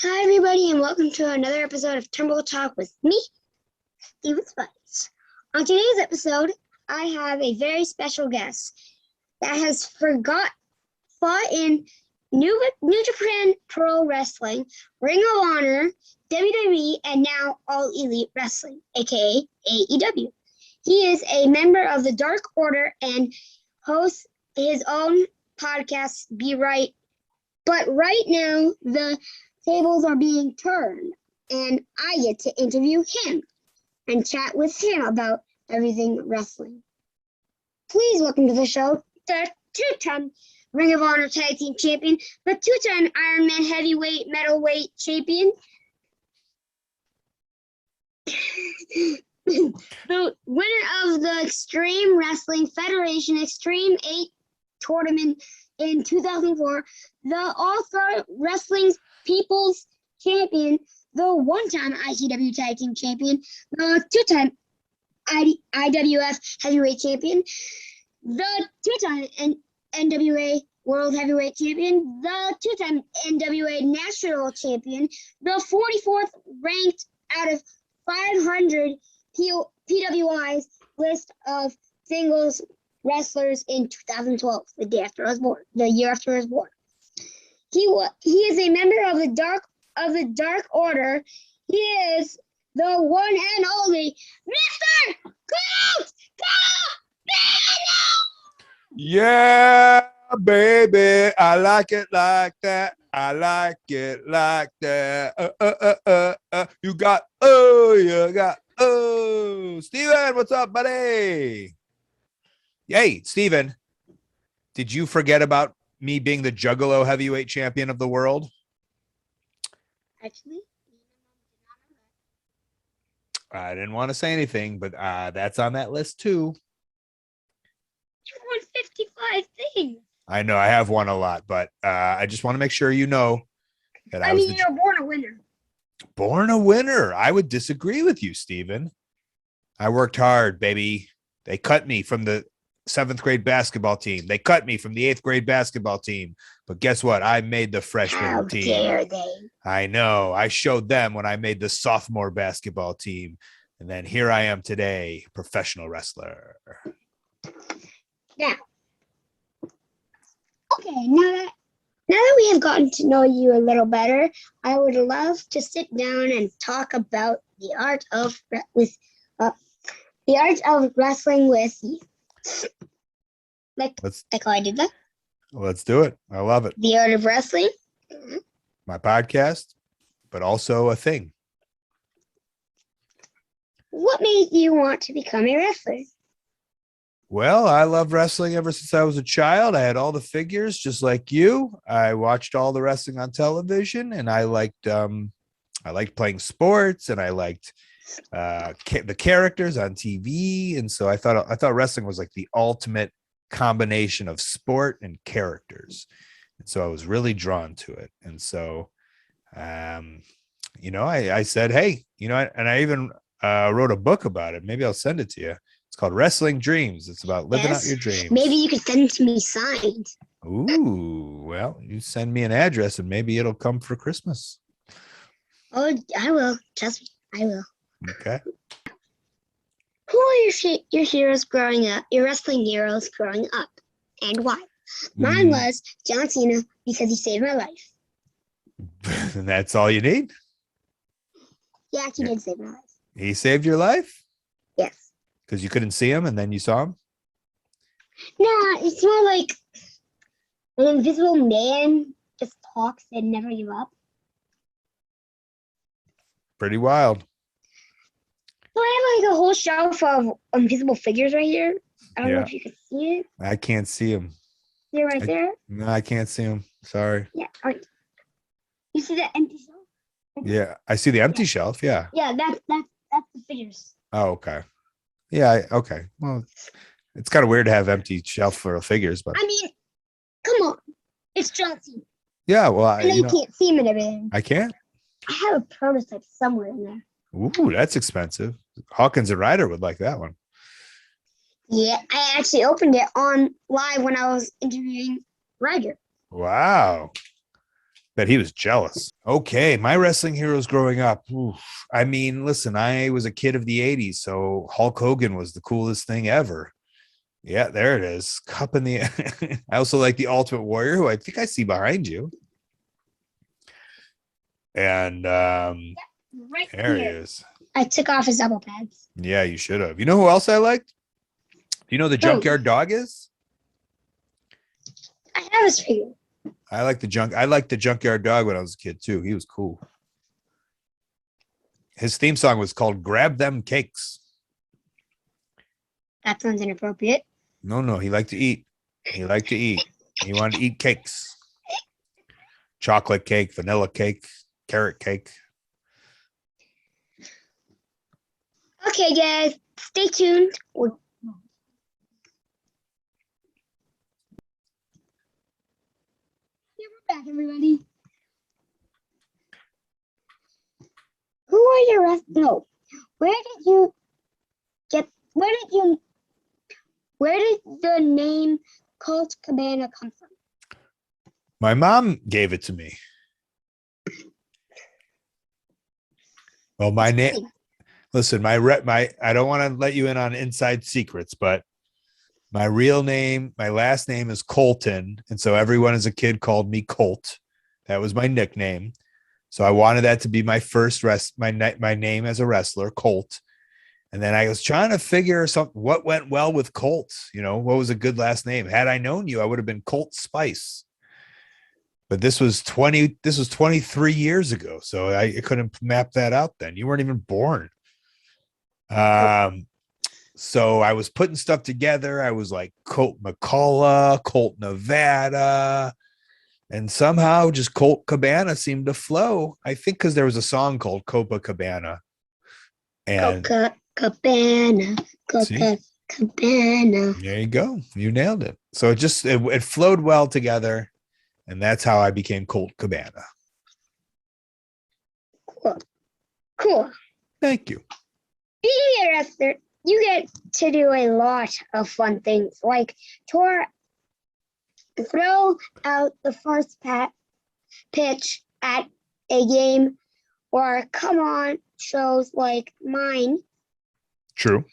Hi, everybody, and welcome to another episode of Turnbuckle Talk with me, Steven Spice. On today's episode, I have a very special guest that has fought in New Japan Pro Wrestling, Ring of Honor, WWE, and now All Elite Wrestling, aka AEW. He is a member of the Dark Order and hosts his own podcast, Be Right. But right now, the tables are being turned, and I get to interview him and chat with him about everything wrestling. Please welcome to the show the two-time Ring of Honor Tag Team Champion, the two-time Iron Man Heavyweight Metalweight Champion, the winner of the Extreme Wrestling Federation Extreme 8 tournament in 2004, the All-Star Wrestling People's Champion, the one-time ICW Tag Team Champion, the two-time IWF Heavyweight Champion, the two-time NWA World Heavyweight Champion, the two-time NWA National Champion, the 44th ranked out of 500 PWI's list of singles wrestlers in 2012, the year after I was born. He is a member of the Dark Order. He is the one and only Mr. Colt Cabana! Yeah, baby, I like it like that. I like it like that. You got Steven, what's up, buddy? Hey, Steven, did you forget about me being the Juggalo heavyweight champion of the world? Actually, I didn't want to say anything, but that's on that list too. you won 55 things. I know I have won a lot, but I just want to make sure you know that You're born a winner. Born a winner. I would disagree with you, Steven. I worked hard, baby. They cut me from the 7th grade basketball team. They cut me from the 8th grade basketball team. But guess what? I made the freshman team. How dare they? I know. I showed them when I made the sophomore basketball team. And then here I am today, professional wrestler. Now, now that we have gotten to know you a little better, I would love to sit down and talk about the art of wrestling with you. Like how I did that. Let's do it. I love it. The art of wrestling. My podcast, but also a thing. What made you want to become a wrestler? Well, I love wrestling ever since I was a child. I had all the figures just like you. I watched all the wrestling on television, and I liked playing sports, and I liked the characters on TV. And so I thought wrestling was like the ultimate combination of sport and characters. And so I was really drawn to it. And so, I said, hey, and I even wrote a book about it. Maybe I'll send it to you. It's called Wrestling Dreams. It's about living out your dreams. Maybe you could send it to me signed. Ooh, well, you send me an address and maybe it'll come for Christmas. Oh, I will. Trust me, I will. Okay. Who are your heroes growing up? Your wrestling heroes growing up, and why? Mine was John Cena because he saved my life. And that's all you need? Yeah, he did save my life. He saved your life? Yes. Because you couldn't see him and then you saw him? No, it's more like an invisible man just talks and never give up. Pretty wild. So I have like a whole shelf of invisible figures right here. I don't know if you can see it. I can't see him. They're right there. No, I can't see him. Sorry. Yeah. You see that empty shelf? Yeah, I see the empty shelf. Yeah. Yeah, that's the figures. Oh, okay. Yeah. Okay. Well, it's kind of weird to have empty shelf full of figures, but I mean, come on, it's John Cena. yeah. Well, I know you can't see him and everything. I can't. I have a prototype somewhere in there. Ooh, that's expensive. Hawkins and Ryder would like that one. Yeah, I actually opened it on live when I was interviewing Ryder. Wow. Bet he was jealous. Okay, my wrestling heroes growing up. Oof. I mean, listen, I was a kid of the 80s, so Hulk Hogan was the coolest thing ever. Yeah, there it is. Cup in the I also like the Ultimate Warrior, who I think I see behind you. And Right there he here. is. I took off his elbow pads. Yeah, you should have. You know who else I liked? Do you know who the Junkyard Dog is? I have his figure. I liked the Junkyard Dog when I was a kid too. He was cool. His theme song was called Grab Them Cakes. That sounds inappropriate. No, he liked to eat. He liked to eat. He wanted to eat cakes. Chocolate cake, vanilla cake, carrot cake. Okay, guys, stay tuned. We're back, everybody. Who are your rest? No. Where did the name Colt Cabana come from? My mom gave it to me. Well, my name. Listen, I don't want to let you in on inside secrets, but my real name, my last name is Colton, and so everyone as a kid called me Colt. That was my nickname. So I wanted that to be my first my name as a wrestler, Colt. And then I was trying to figure something what went well with Colt. You know, what was a good last name? Had I known you, I would have been Colt Spice. But this was 23 years ago, so I couldn't map that out then. You weren't even born. So I was putting stuff together. I was like Colt McCullough, Colt Nevada, and somehow just Colt Cabana seemed to flow. I think because there was a song called Copacabana. And Cabana. There you go. You nailed it. So it flowed well together. And that's how I became Colt Cabana. Cool. Thank you. Being a wrestler, you get to do a lot of fun things, like throw out the first pitch at a game, or come on shows like mine. True.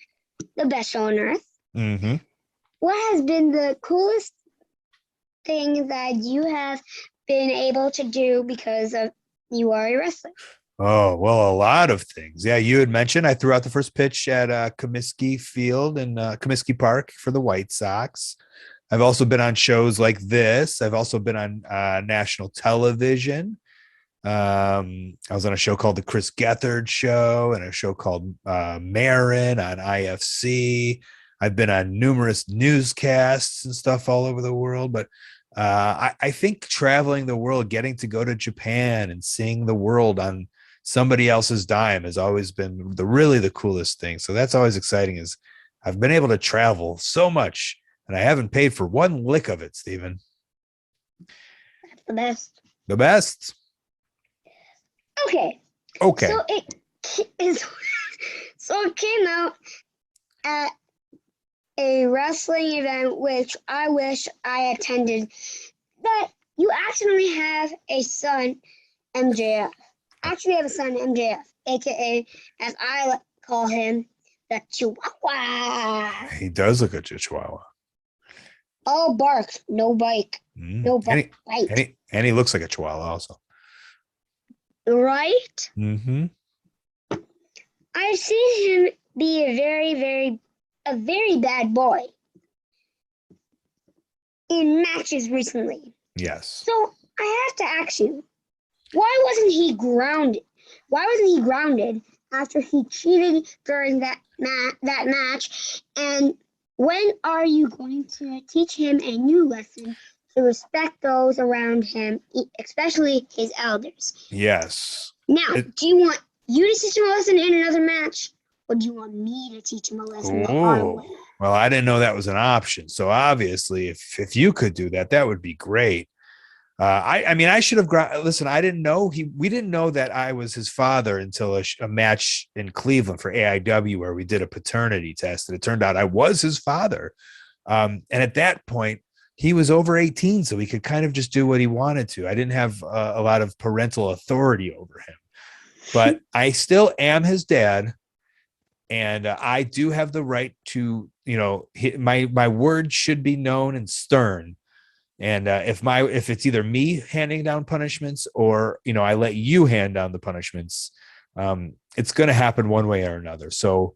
The best show on earth. Mm-hmm. What has been the coolest thing that you have been able to do because of you are a wrestler? Oh, well, a lot of things. Yeah, you had mentioned I threw out the first pitch at Comiskey Field and Comiskey Park for the White Sox. I've also been on shows like this. I've also been on national television. I was on a show called The Chris Gethard Show and a show called Marin on IFC. I've been on numerous newscasts and stuff all over the world, but I think traveling the world, getting to go to Japan and seeing the world on somebody else's dime has always been the coolest thing. So that's always exciting, is I've been able to travel so much and I haven't paid for one lick of it, Stephen. That's the best. The best. Okay. So it came out at a wrestling event, which I wish I attended, that you actually have a son, MJF. Actually have a son, MJF, aka, as I call him, the Chihuahua. He does look like a Chihuahua. All bark, no bite. No bite. And he looks like a Chihuahua also. Right? Mm-hmm. I've seen him be a very bad boy in matches recently. Yes. So I have to ask you, why wasn't he grounded? Why wasn't he grounded after he cheated during that match? And when are you going to teach him a new lesson to respect those around him, especially his elders? Yes. Now, do you want you to teach him a lesson in another match, or do you want me to teach him a lesson the hard way? Well, I didn't know that was an option. So obviously, if you could do that, that would be great. I mean, I should have. Listen, I didn't know we didn't know that I was his father until a match in Cleveland for AIW where we did a paternity test, and it turned out I was his father. And at that point, he was over 18, so he could kind of just do what he wanted to. I didn't have a lot of parental authority over him, but I still am his dad. And I do have the right to, my word should be known and stern. And if it's either me handing down punishments or, I let you hand down the punishments, it's going to happen one way or another. So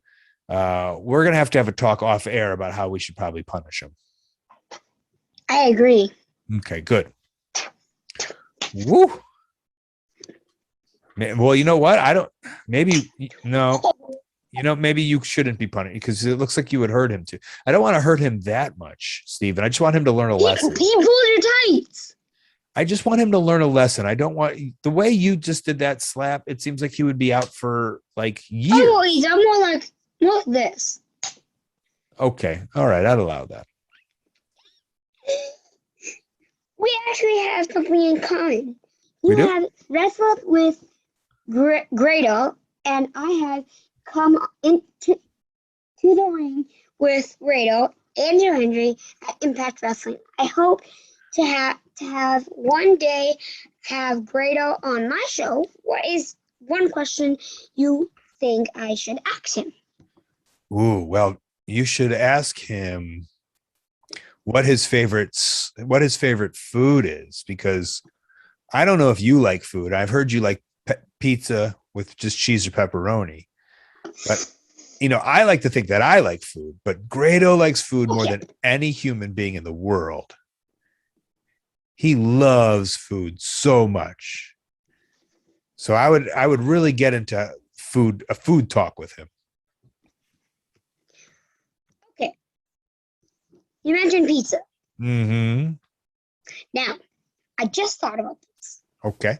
we're going to have a talk off air about how we should probably punish him. I agree. Okay, good. Woo. Well, you know what? Maybe you shouldn't be punished because it looks like you would hurt him too. I don't want to hurt him that much, Steven. I just want him to learn a lesson. He pulled your tights. I just want him to learn a lesson. I don't want the way you just did that slap. It seems like he would be out for like years. Oh, I'm more like this. Okay. All right. I'd allow that. We actually have something in common. We do? have wrestled with Grado, and I have come into the ring with Grado and Joe Hendry at Impact Wrestling. I hope to have one day have Grado on my show. What is one question you think I should ask him? Ooh, well, you should ask him what his favorite food is, because I don't know if you like food. I've heard you like pizza with just cheese or pepperoni, but I like to think that I like food, but Grado likes food more than any human being in the world. He loves food so much. So I would really get into a food talk with him. Okay. You mentioned pizza. Mm-hmm. Now, I just thought about this. Okay.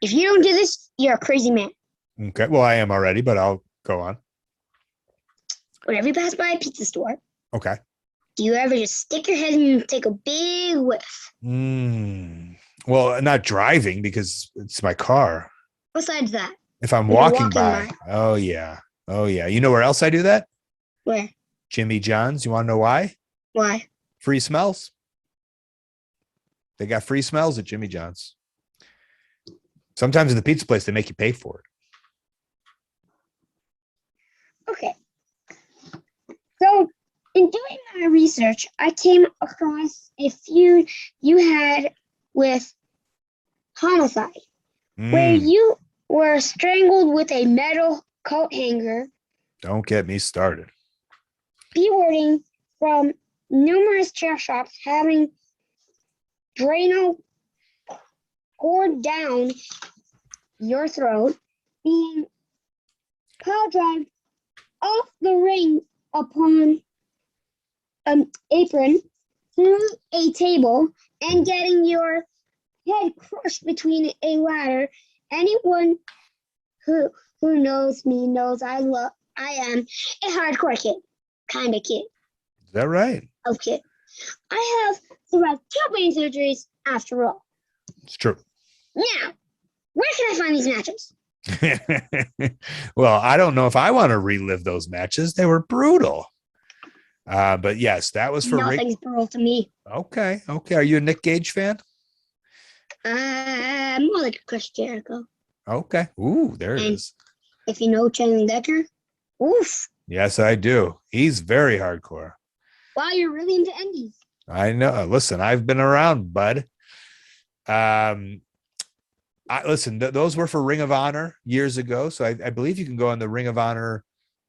If you don't do this, you're a crazy man. Okay. Well, I am already, but I'll go on. Whenever you pass by a pizza store, okay, do you ever just stick your head and take a big whiff? Well, not driving because it's my car. Besides that, if I'm walking by. Oh, yeah. You know where else I do that? Where? Jimmy John's. You want to know why? Why? Free smells. They got free smells at Jimmy John's. Sometimes in the pizza place, they make you pay for it. Okay. So, in doing my research, I came across a feud you had with Homicide, where you were strangled with a metal coat hanger. Don't get me started. Bewarding from numerous chair shops, having Drano poured down your throat, being power drive off the ring upon an apron through a table, and getting your head crushed between a ladder. Anyone who knows me knows I am a hardcore kid, kind of kid. Is that right? Okay. I have survived 2 brain surgeries after all. It's true. Now, where can I find these matches? Well, I don't know if I want to relive those matches. They were brutal. But yes, that was for Nothing's brutal to me. Okay. Are you a Nick Gage fan? More like a Chris Jericho. Okay. Ooh, there it is. If you know Channing Decker, oof. Yes, I do. He's very hardcore. Wow, you're really into indies. I know. Listen, I've been around, bud. Those were for Ring of Honor years ago. So I believe you can go on the Ring of Honor.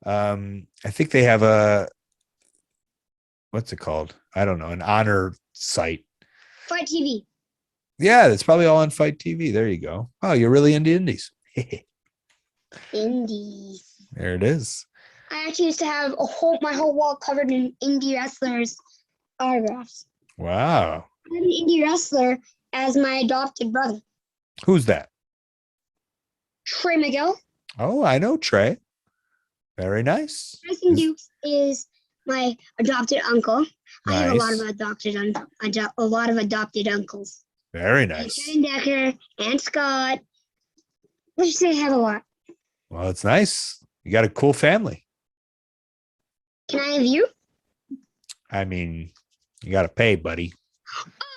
I think they have what's it called? I don't know, an honor site. Fight TV. Yeah, that's probably all on Fight TV. There you go. Oh, you're really into indies. Indies. There it is. I actually used to have my whole wall covered in indie wrestlers' autographs. Wow. I have an indie wrestler as my adopted brother. Who's that? Trey Miguel. Oh, I know Trey. Very nice. Tyson Dukes is my adopted uncle. Nice. I have a lot of adopted uncles. Very nice. And Decker and Scott. Let's just say I have a lot. Well, it's nice. You got a cool family. Can I have you? I mean, You got to pay, buddy.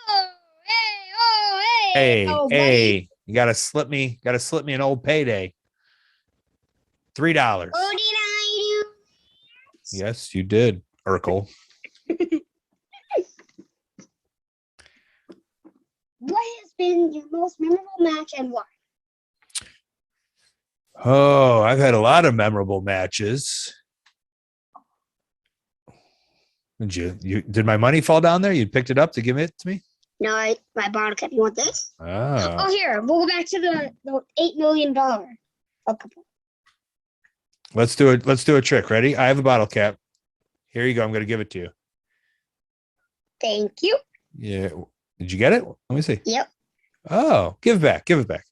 Oh, hey, Hey, oh, buddy. hey, you got to slip me an old payday. $3. Oh, did I Yes, you did, Urkel. What has been your most memorable match and why? Oh, I've had a lot of memorable matches. Did my money fall down there? You picked it up to give it to me? No, my bottle cap. You want this? Oh. Oh, here. We'll go back to the $8 million. Let's do it. Let's do a trick. Ready? I have a bottle cap. Here you go. I'm going to give it to you. Thank you. Yeah. Did you get it? Let me see. Yep. Oh, give it back. Give it back.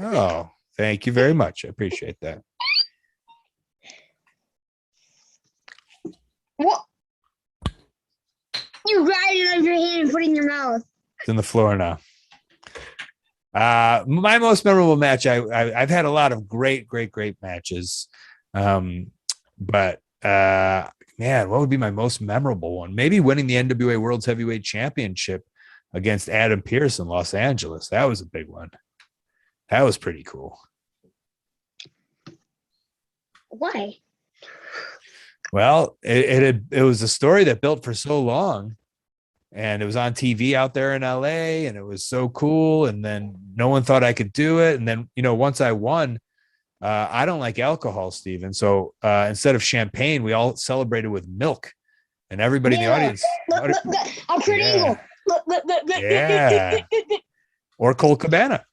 Oh, thank you very much. I appreciate that. What? You grab it out of your hand and put it in your mouth. It's in the floor now. My most memorable match. I've had a lot of great matches. But man, what would be my most memorable one? Maybe winning the NWA World's Heavyweight Championship against Adam Pearce in Los Angeles. That was a big one. That was pretty cool. Why? Well, it was a story that built for so long, and it was on TV out there in LA, and it was so cool. And then no one thought I could do it. And then, once I won, I don't like alcohol, Steven. So instead of champagne, we all celebrated with milk, and everybody in the audience. Look, I'm pretty eagle. Look. Yeah. Or Colt Cabana.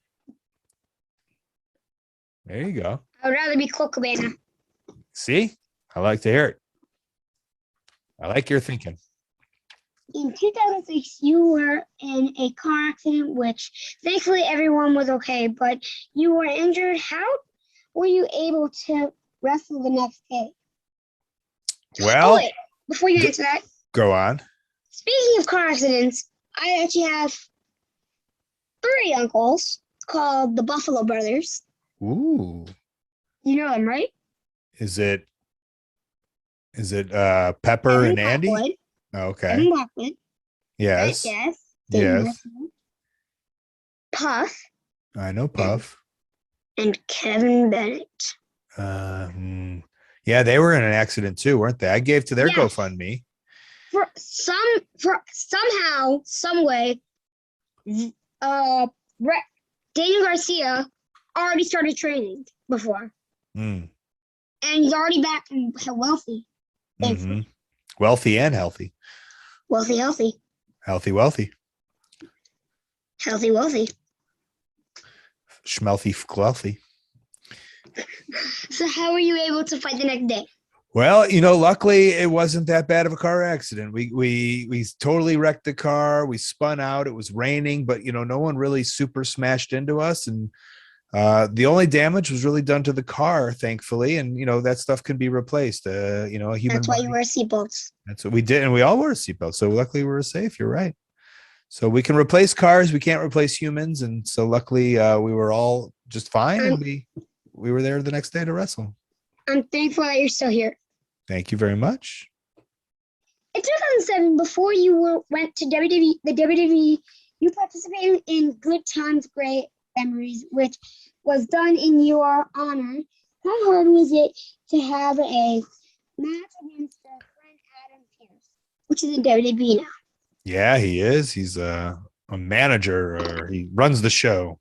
There you go. I would rather be Colt Cabana. See, I like to hear it. I like your thinking. In 2006, you were in a car accident, which thankfully everyone was okay, but you were injured. How were you able to wrestle the next day? Well, wait, before you answer that, go on. Speaking of car accidents, I actually have 3 uncles called the Buffalo Brothers. Ooh. You know them, right? Is it Pepper and Andy? Blackwood. Okay. Evan Blackwood. Yes. Yes. Yes. Puff. I know Puff. And Kevin Bennett. Yeah, they were in an accident too, weren't they? I gave to their GoFundMe. For somehow, some way, Daniel Garcia already started training before. And he's already back and wealthy. Mm-hmm. Wealthy and healthy. Wealthy. Healthy, wealthy. Healthy, wealthy. Schmelthy, wealthy. So how were you able to fight the next day? Well, luckily it wasn't that bad of a car accident. We totally wrecked the car. We spun out. It was raining, but no one really super smashed into us. And the only damage was really done to the car, thankfully. And that stuff can be replaced. A human. That's why you wear seatbelts. That's what we did, and we all wore seatbelts. So luckily we were safe. You're right. So we can replace cars. We can't replace humans, and so luckily we were all just fine, and we were there the next day to wrestle. I'm thankful that you're still here. Thank you very much. In 2007, before you went to WWE, you participated in Good Times, Great Memories, which was done in your honor. How hard was it to have a match against your friend Adam Pearce, which is in WWE now? Yeah, he is. He's a manager, or he runs the show.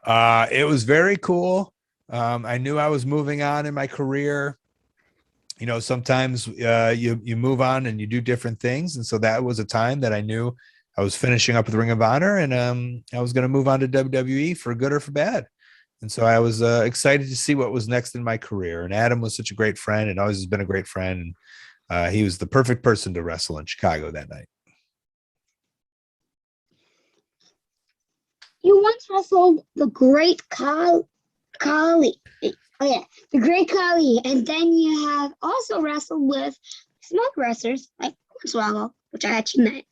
It was very cool. I knew I was moving on in my career. Sometimes you move on and you do different things. And so that was a time that I knew I was finishing up with Ring of Honor, and I was going to move on to WWE for good or for bad. And so I was excited to see what was next in my career. And Adam was such a great friend, and always has been a great friend. And he was the perfect person to wrestle in Chicago that night. You once wrestled the Great Khali. Oh yeah, the Great Khali, and then you have also wrestled with smoke wrestlers like Hornswoggle, which I actually met.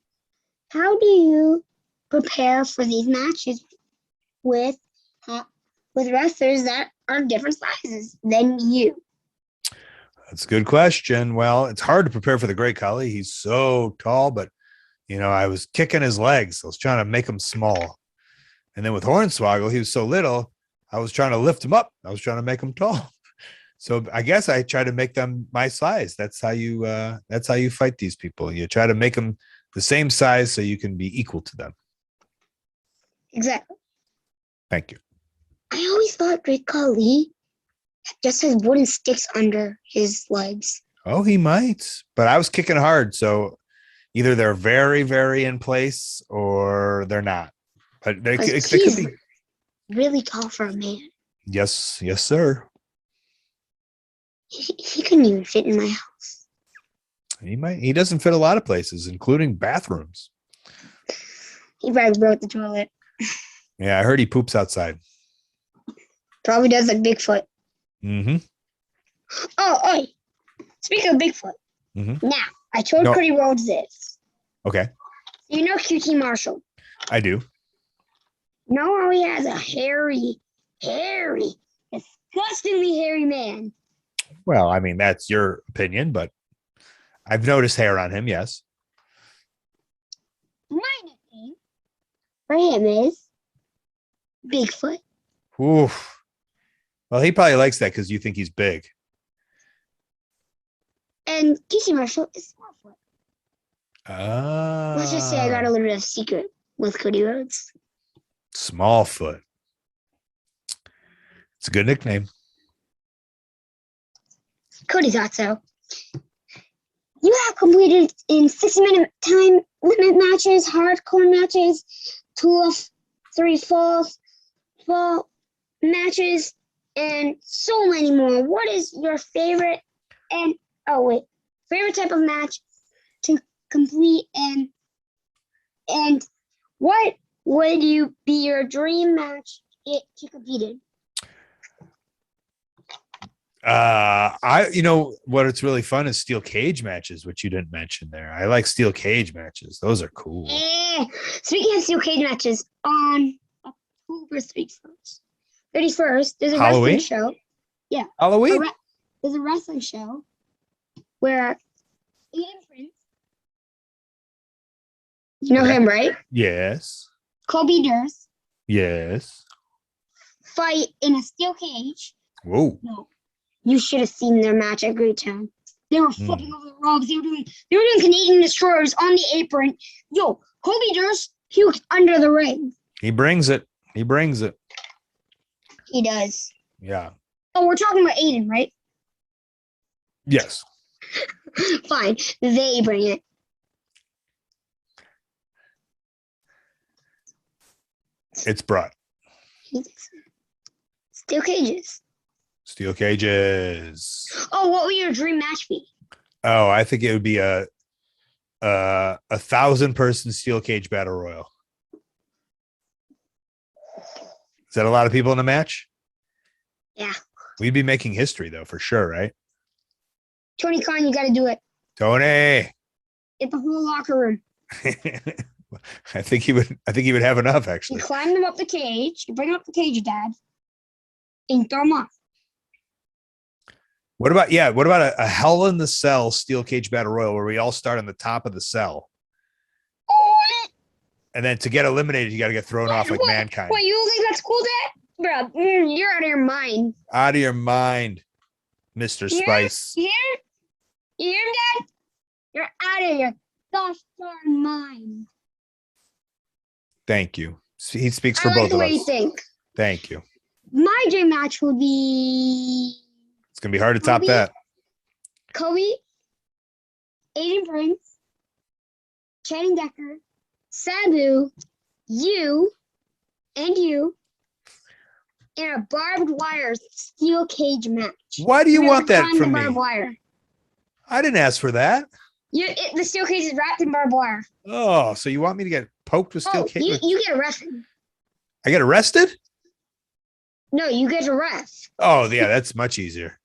How do you prepare for these matches with wrestlers that are different sizes than you? That's a good question. Well, it's hard to prepare for the Great Khali. He's so tall, but I was kicking his legs. I was trying to make him small. And then with Hornswoggle, he was so little, I was trying to lift him up. I was trying to make him tall. So I guess I try to make them my size. That's how you fight these people. You try to make them the same size so you can be equal to them. Exactly. Thank you. I always thought Great Khali just has wooden sticks under his legs. Oh, he might. But I was kicking hard, so either they're very, very in place or they're not. But they could be really tall for a man. Yes, sir. He couldn't even fit in my house. He might. He doesn't fit a lot of places, including bathrooms. He probably broke the toilet. Yeah, I heard he poops outside. Probably does like Bigfoot. Mm-hmm. Oh, speaking of Bigfoot. Mm-hmm. Now, I told Cody Rhodes this. Okay. You know QT Marshall? I do. You know how he has a hairy, disgustingly hairy man? Well, I mean, that's your opinion, but I've noticed hair on him, yes. My nickname for him is Bigfoot. Oof. Well, he probably likes that because you think he's big. And QT Marshall is Smallfoot. Ah. Let's just say I got a little bit of secret with Cody Rhodes. Smallfoot. It's a good nickname. Cody thought so. You have completed in 60-minute time limit matches, hardcore matches, 2 of 3 fall matches, and so many more. What is your favorite favorite type of match to complete, and what would you be your dream match to compete in? What it's really fun is steel cage matches, which you didn't mention there. I like steel cage matches. Those are cool. Speaking of steel cage matches, on October 31st, there's a Halloween? wrestling show. Yeah. Halloween? There's a wrestling show where Aiden Prince, you know him, right? Yes. Kobe Durst Yes. fight in a steel cage. Whoa. No. You should have seen their match at Great Town. They were flipping over the ropes. They were doing Canadian destroyers on the apron. Yo, Kobe Durst puked under the ring. He brings it. He does. Yeah. Oh, we're talking about Aiden, right? Yes. Fine. They bring it. It's brought. Steel cages. Steel cages. Oh, what would your dream match be? Oh, I think it would be a 1,000-person steel cage battle royal. Is that a lot of people in the match? Yeah. We'd be making history though, for sure, right? Tony Khan, you got to do it. Tony. Get the whole locker room. I think he would have enough, You actually. climb them up the cage. You bring up the cage, Dad, and throw them off. What about a Hell in the Cell steel cage battle royal where we all start on the top of the cell, and then to get eliminated, you got to get thrown off like mankind. What, you think that's cool, Dad? Bro, you're out of your mind. Out of your mind, Mr. Spice. You hear him, Dad? You're out of your gosh darn mind. Thank you. He speaks for I like both the of way you us. think. Thank you. My dream match would be It's gonna be hard to top that. Kobe, Aiden Prince, Channing Decker, Sabu, you, in a barbed wire steel cage match. Why do you want that Climb from the me? barbed wire. I didn't ask for that. The steel cage is wrapped in barbed wire. Oh, so you want me to get poked with steel cage? You get arrested. I get arrested? No, you get arrested. Oh, yeah, that's much easier.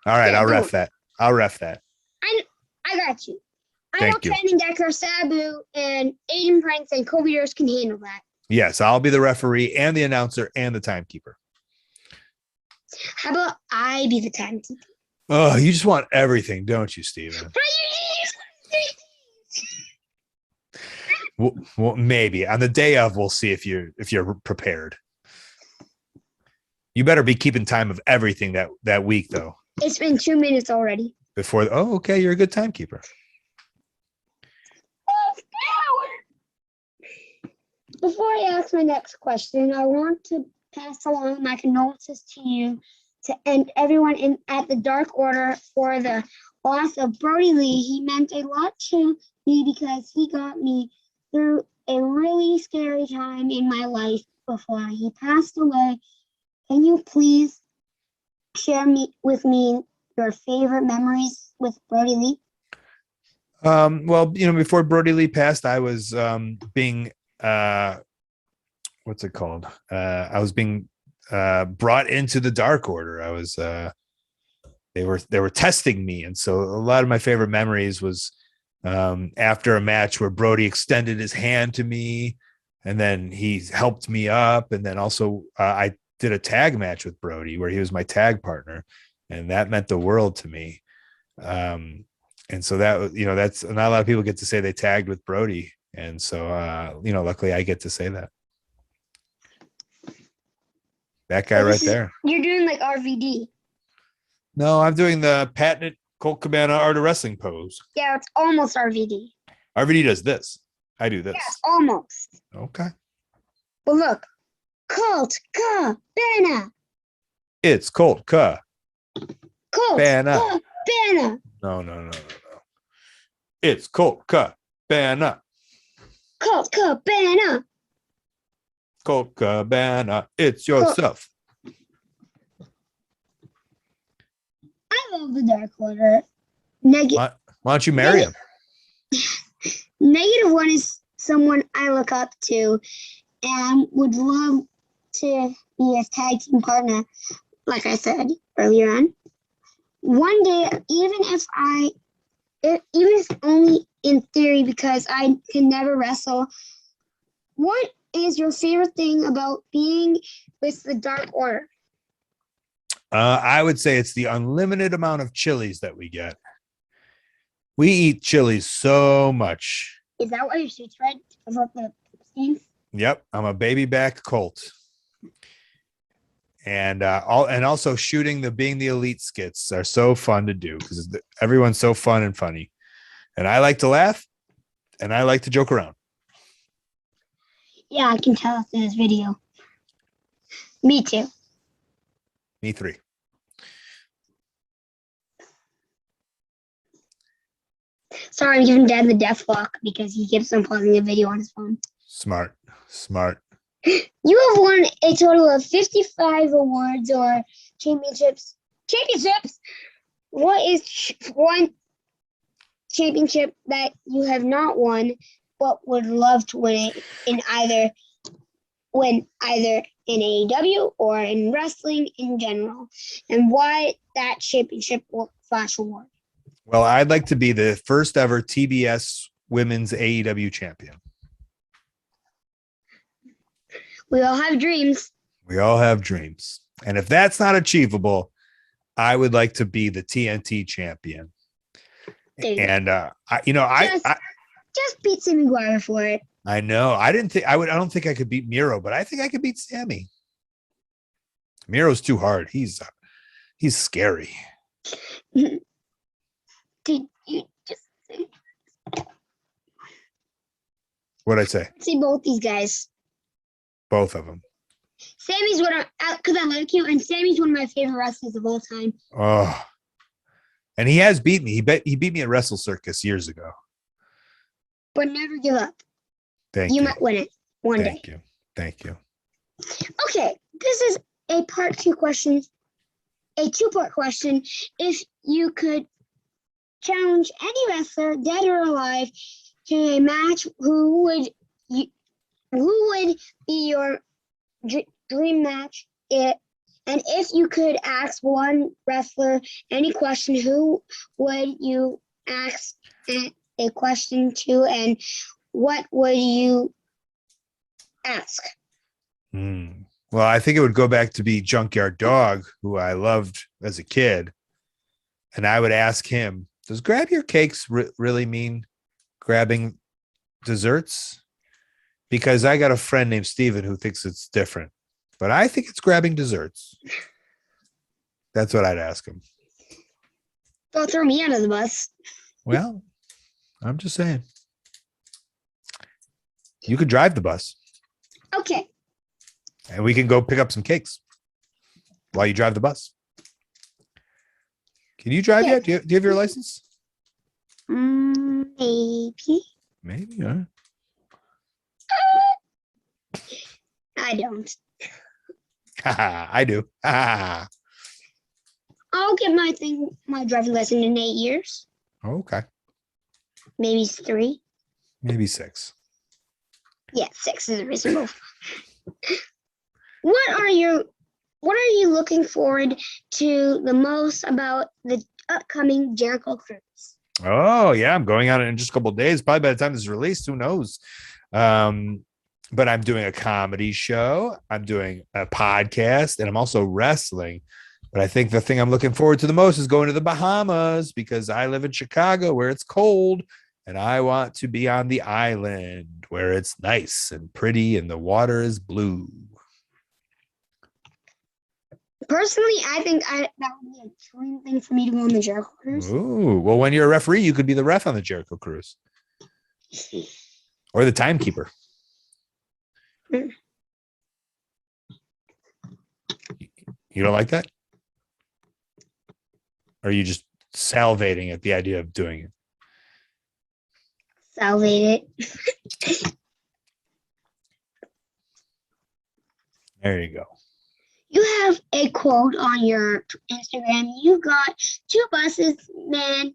All right, Yeah, I'll go. ref that. I got you. I Thank know you. Channing Decker, Sabu, and Aiden Prince and Kobe Durst can handle that. Yes, I'll be the referee and the announcer and the timekeeper. How about I be the timekeeper? Oh, you just want everything, don't you, Steven? Well, maybe on the day of, we'll see if you're prepared. You better be keeping time of everything that week, though. It's been 2 minutes already. Okay, you're a good timekeeper. Before I ask my next question, I want to pass along my condolences to you and everyone at the Dark Order for the loss of Brody Lee. He meant a lot to me because he got me through a really scary time in my life before he passed away. Can you please share with me your favorite memories with Brody Lee? Well, before Brody Lee passed, I was being what's it called? I was being brought into the Dark Order. I was they were testing me, and so a lot of my favorite memories was after a match where Brody extended his hand to me, and then he helped me up, and then also I did a tag match with Brody where he was my tag partner, and that meant the world to me. And so that, that's not a lot of people get to say they tagged with Brody. And so, luckily I get to say that. That guy right there. You're doing like RVD. No, I'm doing the patented Colt Cabana Art of Wrestling pose. Yeah, it's almost RVD. RVD does this. I do this. Yes, almost. Okay. But look, Colt Cabana. It's Colt Cabana. No. It's Colt Cabana. Colt Cabana. Colt Cabana. It's yourself. I love the Dark Order. Why don't you marry him? Negative one is someone I look up to and would love to be his tag team partner, like I said earlier on. One day, even if only in theory, because I can never wrestle, what is your favorite thing about being with the Dark Order? I would say it's the unlimited amount of chilies that we get. We eat chilies so much. Is that why your suit's red? About the stains? Yep, I'm a baby back Colt. And also shooting being the elite skits are so fun to do because everyone's so fun and funny. And I like to laugh and I like to joke around. Yeah, I can tell in this video. Me too. Me three. Sorry, I'm giving Dad the death lock because he keeps on pausing the video on his phone. Smart. You have won a total of 55 awards or championships. What is one championship that you have not won but would love to win it in either in AEW or in wrestling in general? And why that championship / award? Well, I'd like to be the first ever TBS Women's AEW champion. We all have dreams. And if that's not achievable, I would like to be the TNT champion. And just beat Sammy Guevara for it. I know. I don't think I could beat Miro, but I think I could beat Sammy. Miro's too hard. He's scary. Did you just say? What'd I say? See both these guys. Both of them. Sammy's because I like you, and Sammy's one of my favorite wrestlers of all time. Oh, and he has beat me. He beat me at Wrestle Circus years ago. But never give up. Thank you. You might win it one day. Thank you. Okay, this is a part 2 question, a 2-part question. If you could challenge any wrestler, dead or alive, to a match, who would be your dream match? And if you could ask one wrestler any question, who would you ask a question to, and what would you ask? Well, I think it would go back to be Junkyard Dog, who I loved as a kid. and I would ask him, does grab your cakes really mean grabbing desserts? Because I got a friend named Steven who thinks it's different, but I think it's grabbing desserts. That's what I'd ask him. Don't throw me under the bus. Well, I'm just saying. You could drive the bus. Okay. And we can go pick up some cakes while you drive the bus. Can you drive yet? Do you have your license? Maybe. Maybe. All right. I don't. I do. I'll get my driving lesson in 8 years. Okay. Maybe 3. Maybe 6. Yeah, 6 is reasonable. What are you looking forward to the most about the upcoming Jericho cruise? Oh, yeah. I'm going on it in just a couple of days. Probably by the time this is released, who knows? But I'm doing a comedy show. I'm doing a podcast, and I'm also wrestling. But I think the thing I'm looking forward to the most is going to the Bahamas, because I live in Chicago where it's cold, and I want to be on the island where it's nice and pretty and the water is blue. Personally, I think that would be a dream thing for me to go on the Jericho cruise. Ooh, well, when you're a referee, you could be the ref on the Jericho cruise, or the timekeeper. You don't like that? Or are you just salivating at the idea of doing it? Salivate it. There you go. You have a quote on your Instagram. You got 2 buses, man.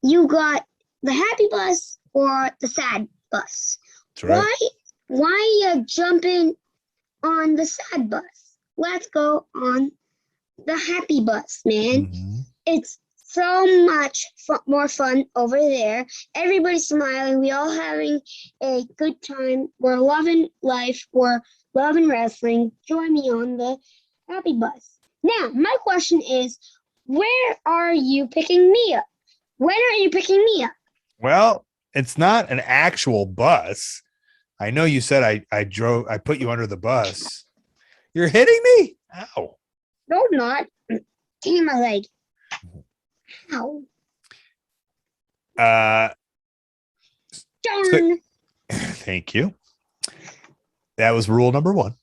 You got the happy bus or the sad bus. That's right. Why you jumping on the sad bus? Let's go on the happy bus, man. Mm-hmm. It's so much more fun over there. Everybody's smiling. We all having a good time. We're loving life. We're loving wrestling. Join me on the happy bus. Now, my question is, where are you picking me up? When are you picking me up? Well, it's not an actual bus. I know you said I put you under the bus. You're hitting me? Ow. No, I'm not. Damn my leg. Ow. Darn. Thank you. That was rule number 1.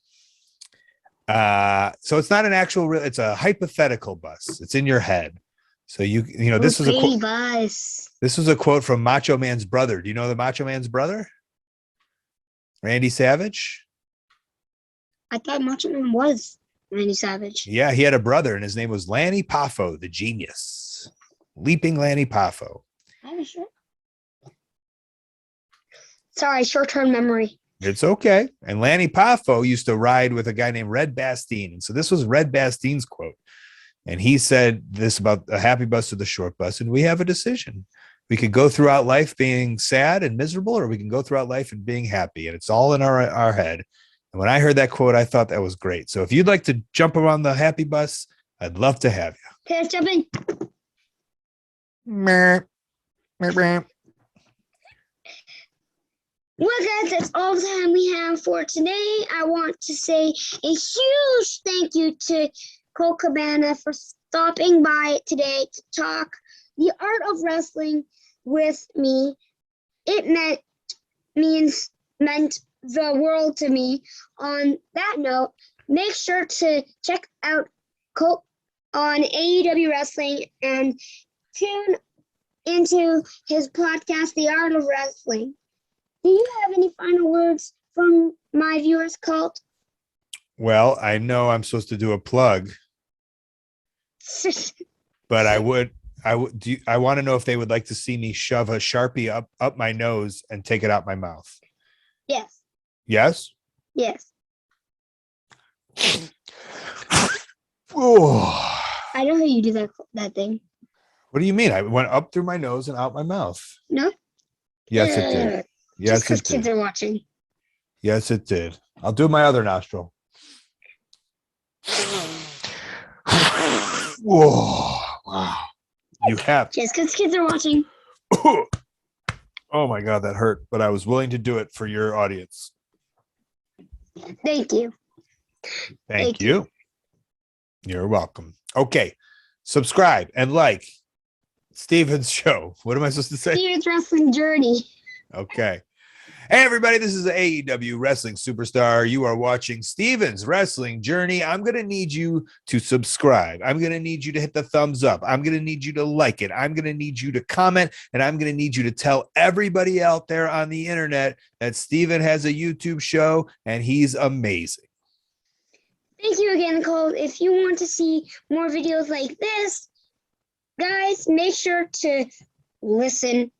So it's not an actual, it's a hypothetical bus. It's in your head. So you know, this is a quote. Bus. This was a quote from Macho Man's brother. Do you know the Macho Man's brother? Randy Savage? I thought Macho Man was Randy Savage. Yeah, he had a brother, and his name was Lanny Poffo, the genius. Leaping Lanny Poffo. Are you sure? Sorry, short-term memory. It's okay. And Lanny Poffo used to ride with a guy named Red Bastine. And so this was Red Bastine's quote. And he said this about the happy bus or the short bus. And we have a decision. We could go throughout life being sad and miserable, or we can go throughout life and being happy. And it's all in our head. And when I heard that quote, I thought that was great. So if you'd like to jump around the happy bus, I'd love to have you. Okay, let's jump in. Meh. Meh, meh. Well, guys, that's all the time we have for today. I want to say a huge thank you to Colt Cabana for stopping by today to talk the art of wrestling with me. It meant the world to me. On that note, make sure to check out Colt on AEW Wrestling and tune into his podcast, The Art of Wrestling. Do you have any final words from my viewers, Colt? Well, I know I'm supposed to do a plug, but I want to know if they would like to see me shove a Sharpie up my nose and take it out my mouth. Yes. Yes? Yes. Oh. I know how you do that thing. What do you mean? I went up through my nose and out my mouth. No? Yes, it did. Yes, just because it did. kids are watching. Yes, it did. I'll do my other nostril. Whoa. Wow. You have. Just because kids are watching. Oh my God, that hurt. But I was willing to do it for your audience. Thank you. Thank you. You're welcome. Okay. Subscribe and like Steven's show. What am I supposed to say? Steven's wrestling journey. Okay. Hey, everybody, this is AEW Wrestling Superstar. You are watching Steven's Wrestling Journey. I'm going to need you to subscribe. I'm going to need you to hit the thumbs up. I'm going to need you to like it. I'm going to need you to comment, and I'm going to need you to tell everybody out there on the internet that Steven has a YouTube show, and he's amazing. Thank you again, Cole. If you want to see more videos like this, guys, make sure to listen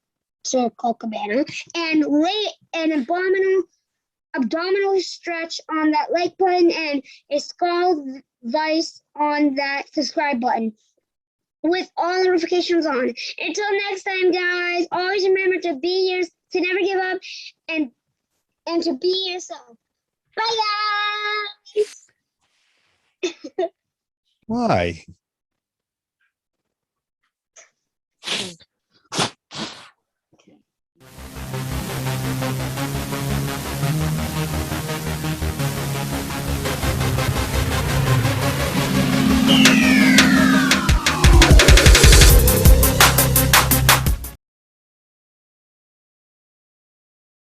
to Colt Cabana and lay an abdominal stretch on that like button and a skull vice on that subscribe button with all notifications on. Until next time, guys, always remember to never give up and to be yourself. Bye, guys. Why?